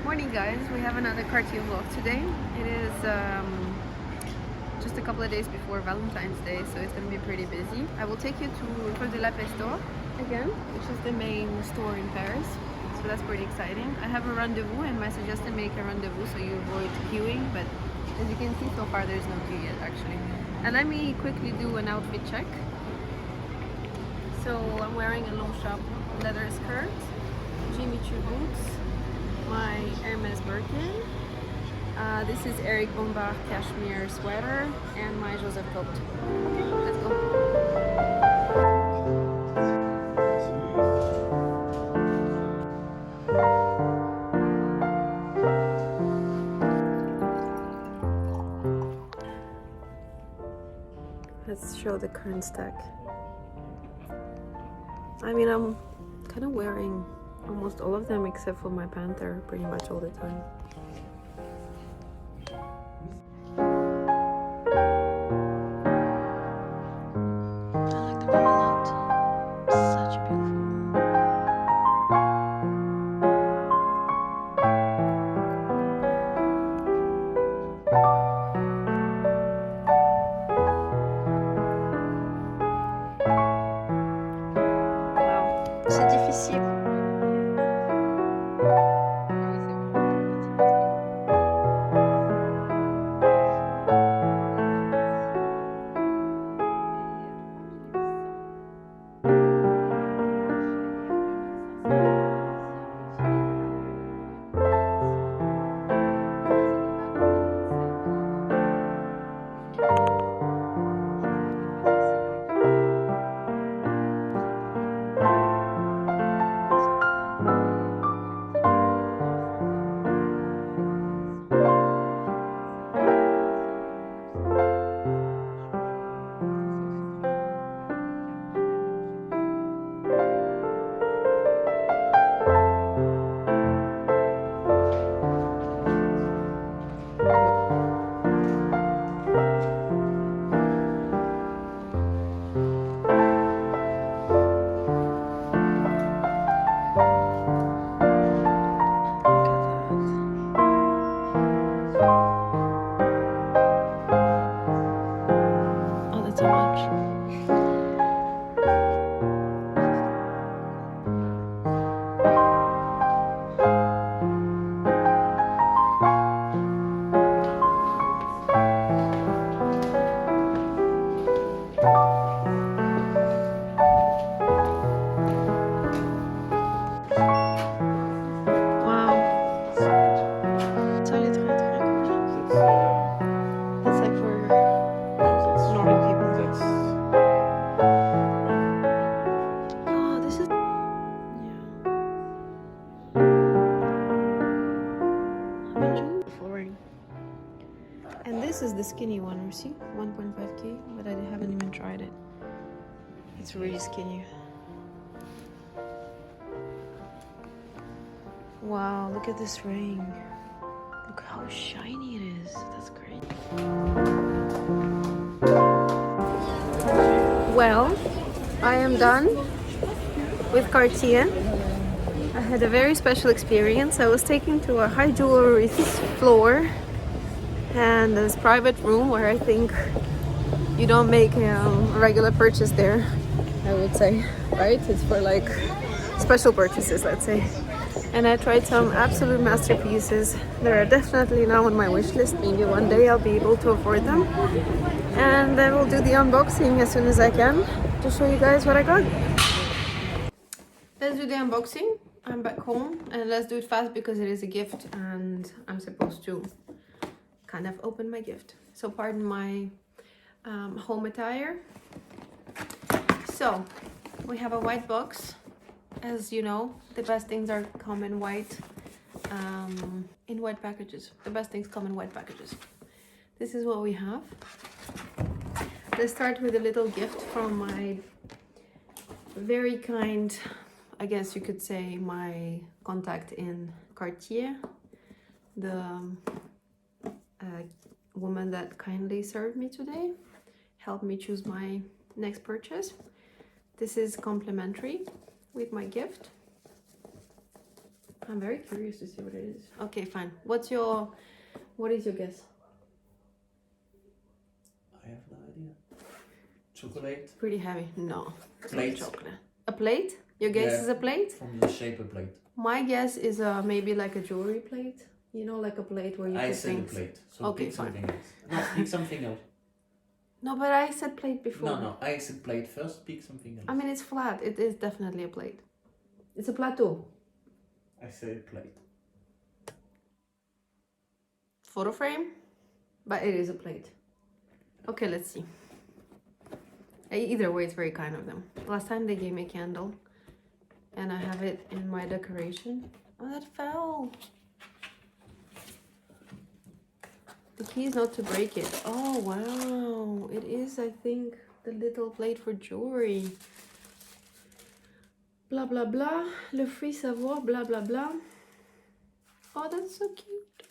Morning guys, we have another Cartier vlog today. It is just a couple of days before Valentine's Day, so it's going to be pretty busy. I will take you to Rue de la Pesto again, which is the main store in Paris. So that's pretty exciting. I have a rendezvous and my suggested make a rendezvous so you avoid queuing, but as you can see so far there's no queue yet actually. And let me quickly do an outfit check. So I'm wearing a long shop leather skirt, Jimmy Choo boots, my Hermes Birkin. This is Eric Bombard cashmere sweater and my Joseph coat. Okay, let's go. Let's show the current stack. I mean, I'm kind of wearing almost all of them except for my Panther pretty much all the time. I like the room a lot. It's such a beautiful room. Wow, c'est difficile. And this is the skinny one, you see? 1.5K, but I haven't even tried it. It's really skinny. Wow, look at this ring. Look how shiny it is. That's great. Well, I am done with Cartier. I had a very special experience. I was taken to a high jewelry floor and this private room where I think you don't make a regular purchase there, I would say, right? It's for like special purchases, let's say. And I tried some absolute masterpieces. They are definitely now on my wish list. Maybe one day I'll be able to afford them. And I will do the unboxing as soon as I can to show you guys what I got. Let's do the unboxing. I'm back home and let's do it fast because it is a gift and I'm supposed to kind of open my gift. So pardon my home attire. So we have a white box. As you know, the best things are come in white packages. The best things come in white packages. This is what we have. Let's start with a little gift from my very kind, I guess you could say, my contact in Cartier, the woman that kindly served me today, helped me choose my next purchase. This is complimentary with my gift. I'm very curious to see what it is. Okay, fine. What is your guess? I have no idea. Chocolate? Pretty heavy. No. Plate? Chocolate. A plate? Your guess is a plate? From the shape of plate. My guess is maybe like a jewelry plate. You know, like a plate where you put things. I said a plate. So okay, pick fine. something else. No, pick something else. No, but I said plate before. No, I said plate first. Pick something else. I mean, it's flat. It is definitely a plate. It's a plateau. I say plate. Photo frame? But it is a plate. Okay, let's see. Either way, it's very kind of them. Last time they gave me a candle. And I have it in my decoration. Oh, that fell. The key is not to break it. Oh, wow. It is, I think, the little plate for jewelry. Blah, blah, blah. Le fruit savoir, blah, blah, blah. Oh, that's so cute.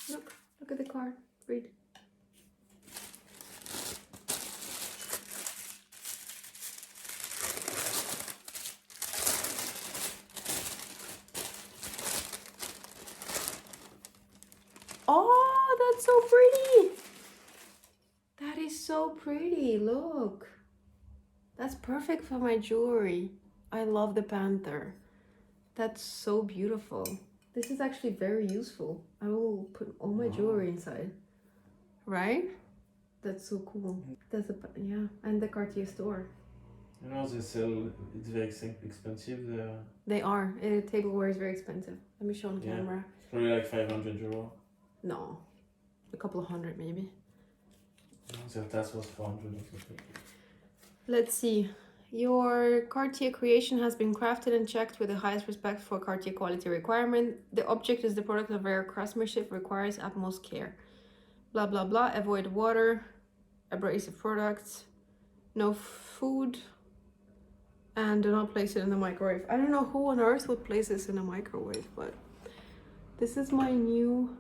Look at the card. Read. Oh, that's so pretty. That is so pretty. Look. That's perfect for my jewelry. I love the panther. That's so beautiful. This is actually very useful. I will put all my jewelry inside. Right? That's so cool. That's yeah, and the Cartier store. You know, they sell, it's very expensive. They are. Tableware is very expensive. Let me show on camera. It's probably like 500 euro. No, a couple of hundred maybe. No, their task was 400 or something. Let's see. Your Cartier creation has been crafted and checked with the highest respect for Cartier quality requirement. The object is the product of rare craftsmanship, requires utmost care. Blah, blah, blah. Avoid water, abrasive products, no food, and do not place it in the microwave. I don't know who on earth would place this in a microwave, but this is my new,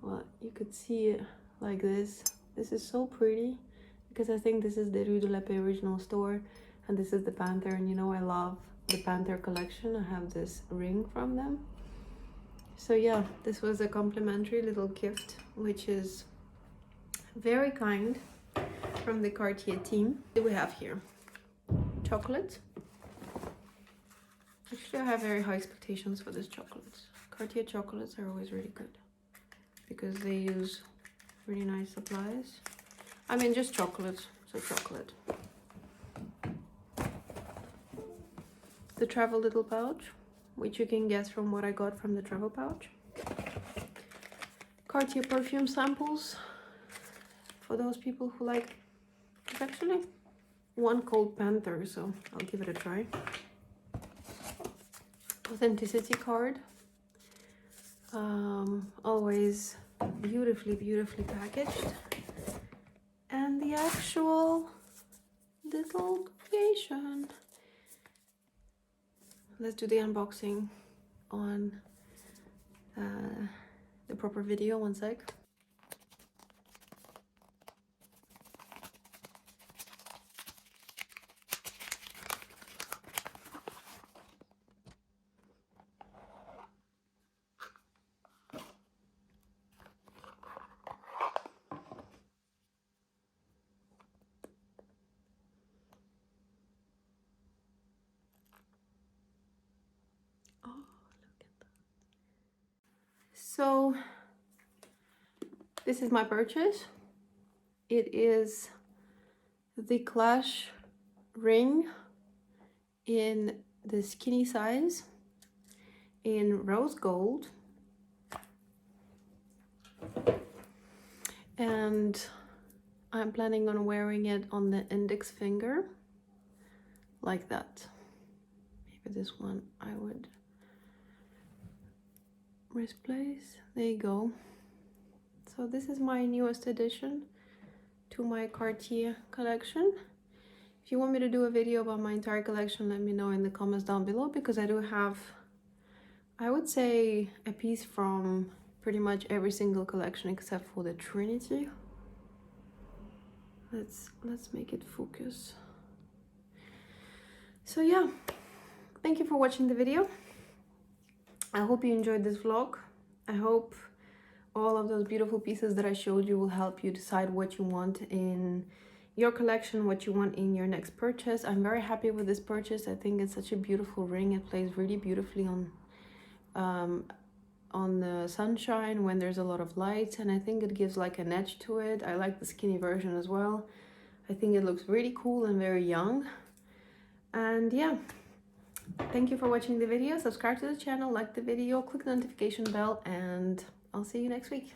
well, you could see it like this. This is so pretty because I think this is the Rue de la Paix original store. And this is the Panther, and you know I love the Panther collection. I have this ring from them. So yeah, this was a complimentary little gift, which is very kind from the Cartier team. What do we have here? Chocolate. Actually, I have very high expectations for this chocolate. Cartier chocolates are always really good because they use really nice supplies. I mean, just chocolate, so chocolate. The travel little pouch, which you can guess from what I got from the travel pouch. Cartier perfume samples for those people who like. It's actually one called Panther, so I'll give it a try. Authenticity card. Always beautifully packaged. And the actual little creation. Let's do the unboxing on the proper video. One sec. So this is my purchase. It is the Clash ring in the skinny size in rose gold, and I'm planning on wearing it on the index finger like that. Maybe this one I would wrist place. There you go. So this is my newest addition to my Cartier collection. If you want me to do a video about my entire collection, let me know in the comments down below, because I do have, I would say, a piece from pretty much every single collection except for the Trinity. Let's make it focus. So yeah, thank you for watching the video. I hope you enjoyed this vlog. I hope all of those beautiful pieces that I showed you will help you decide what you want in your collection, what you want in your next purchase. I'm very happy with this purchase. I think it's such a beautiful ring. It plays really beautifully on the sunshine when there's a lot of light, and I think it gives like an edge to it. I like the skinny version as well. I think it looks really cool and very young. And yeah, thank you for watching the video. Subscribe to the channel, like the video, click the notification bell, and I'll see you next week.